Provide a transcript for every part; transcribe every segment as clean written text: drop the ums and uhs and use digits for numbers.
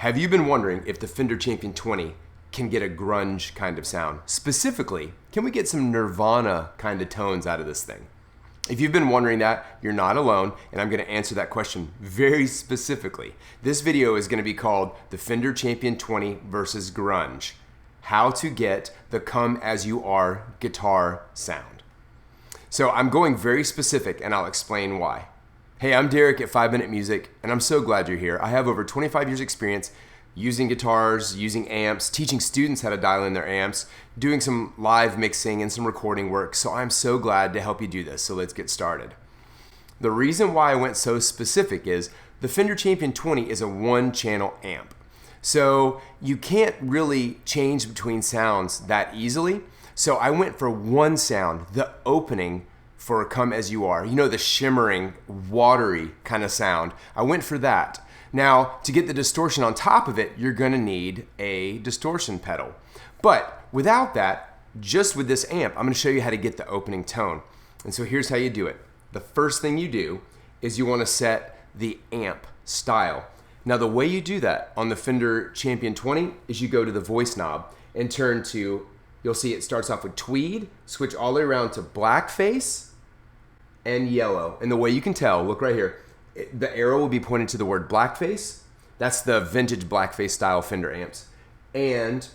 Have you been wondering if the Fender Champion 20 can get a grunge kind of sound? Specifically, can we get some Nirvana kind of tones out of this thing? If you've been wondering that, you're not alone, and I'm going to answer that question very specifically. This video is going to be called the Fender Champion 20 versus grunge. How to get the come as you are guitar sound. So I'm going very specific, and I'll explain why. Hey, I'm Derek at 5 Minute Music, and I'm so glad you're here. I have over 25 years experience using guitars, using amps, teaching students how to dial in their amps, doing some live mixing and some recording work, so I'm so glad to help you do this. So let's get started. The reason why I went so specific is the Fender Champion 20 is a one-channel amp. So you can't really change between sounds that easily. So I went for one sound, the opening for Come As You Are. You know, the shimmering, watery kind of sound. I went for that. Now, to get the distortion on top of it, you're gonna need a distortion pedal. But without that, just with this amp, I'm gonna show you how to get the opening tone. And so here's how you do it. The first thing you do is you wanna set the amp style. Now, the way you do that on the Fender Champion 20 is you go to the voice knob and turn to, you'll see it starts off with tweed, switch all the way around to blackface and yellow. And the way you can tell, look right here, the arrow will be pointed to the word blackface. That's the vintage blackface style Fender amps. And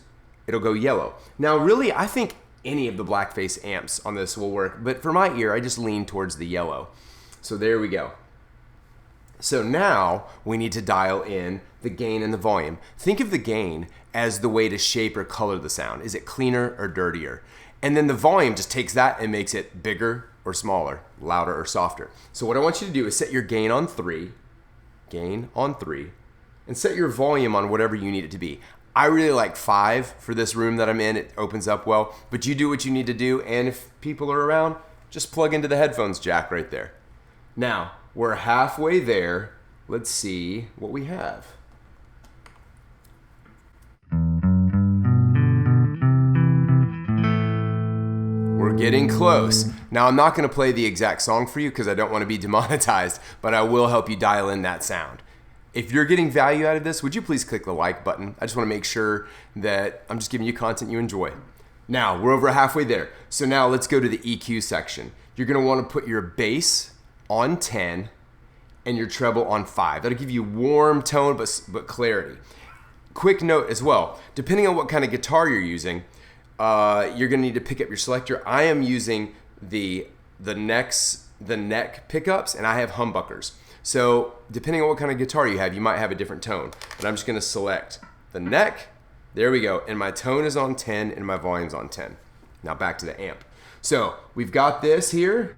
it'll go yellow. Now, really, I think any of the blackface amps on this will work, but for my ear, I just lean towards the yellow. So there we go. So now we need to dial in the gain and the volume. Think of the gain as the way to shape or color the sound. Is it cleaner or dirtier? And then the volume just takes that and makes it bigger or smaller, louder or softer. So what I want you to do is set your gain on 3, and set your volume on whatever you need it to be. I really like 5 for this room that I'm in. It opens up well, but you do what you need to do, and if people are around, just plug into the headphones jack right there. Now, we're halfway there. Let's see what we have. We're getting close. Now, I'm not going to play the exact song for you because I don't want to be demonetized, but I will help you dial in that sound. If you're getting value out of this, would you please click the like button? I just want to make sure that I'm just giving you content you enjoy. Now, we're over halfway there. So now let's go to the EQ section. You're going to want to put your bass on 10 and your treble on 5. That'll give you warm tone but clarity. Quick note as well, depending on what kind of guitar you're using, you're gonna need to pick up your selector. I am using the neck pickups, and I have humbuckers. So depending on what kind of guitar you have, you might have a different tone. But I'm just gonna select the neck. There we go. And my tone is on 10 and my volume's on 10. Now back to the amp. So we've got this here.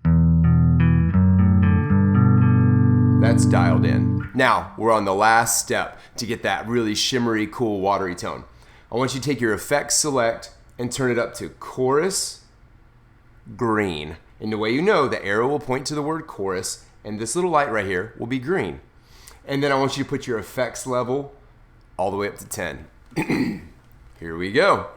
That's dialed in. Now we're on the last step to get that really shimmery, cool, watery tone. I want you to take your effects select and turn it up to chorus green. And the way you know, the arrow will point to the word chorus, and this little light right here will be green. And then I want you to put your effects level all the way up to 10. Here we go.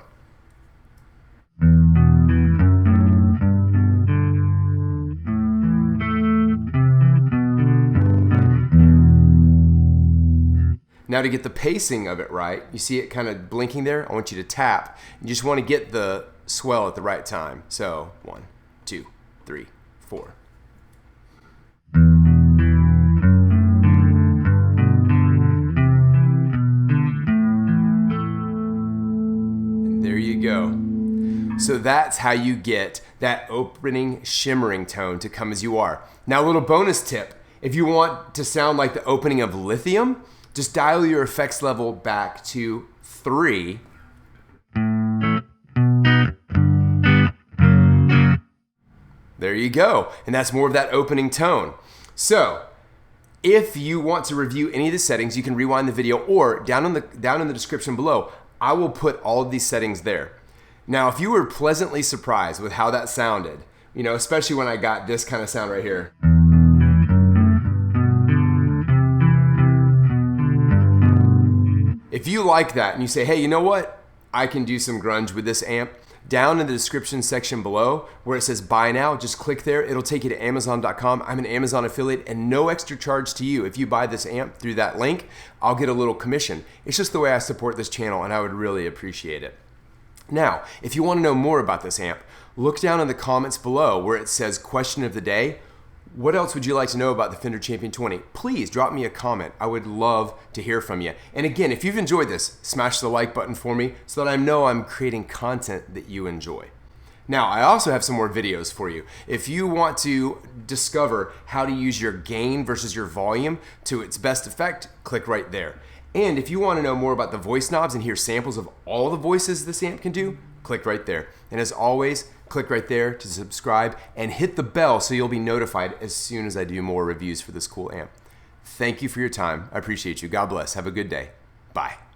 Now, to get the pacing of it right, you see it kind of blinking there? I want you to tap. You just want to get the swell at the right time. So 1, 2, 3, 4. And there you go. So that's how you get that opening shimmering tone to Come As You Are. Now, a little bonus tip. If you want to sound like the opening of Lithium, just dial your effects level back to 3. There you go. And that's more of that opening tone. So, if you want to review any of the settings, you can rewind the video, or down in the description below, I will put all of these settings there. Now, if you were pleasantly surprised with how that sounded, you know, especially when I got this kind of sound right here. If you like that and you say, hey, you know what? I can do some grunge with this amp, Down in the description section below where it says buy now, just click there. It'll take you to Amazon.com. I'm an Amazon affiliate and no extra charge to you. If you buy this amp through that link, I'll get a little commission. It's just the way I support this channel and I would really appreciate it. Now, if you want to know more about this amp, look down in the comments below where it says question of the day. What else would you like to know about the Fender Champion 20? Please drop me a comment. I would love to hear from you. And again, if you've enjoyed this, smash the like button for me so that I know I'm creating content that you enjoy. Now, I also have some more videos for you. If you want to discover how to use your gain versus your volume to its best effect, click right there. And if you want to know more about the voice knobs and hear samples of all the voices this amp can do, click right there. And as always, click right there to subscribe and hit the bell so you'll be notified as soon as I do more reviews for this cool amp. Thank you for your time. I appreciate you. God bless. Have a good day. Bye.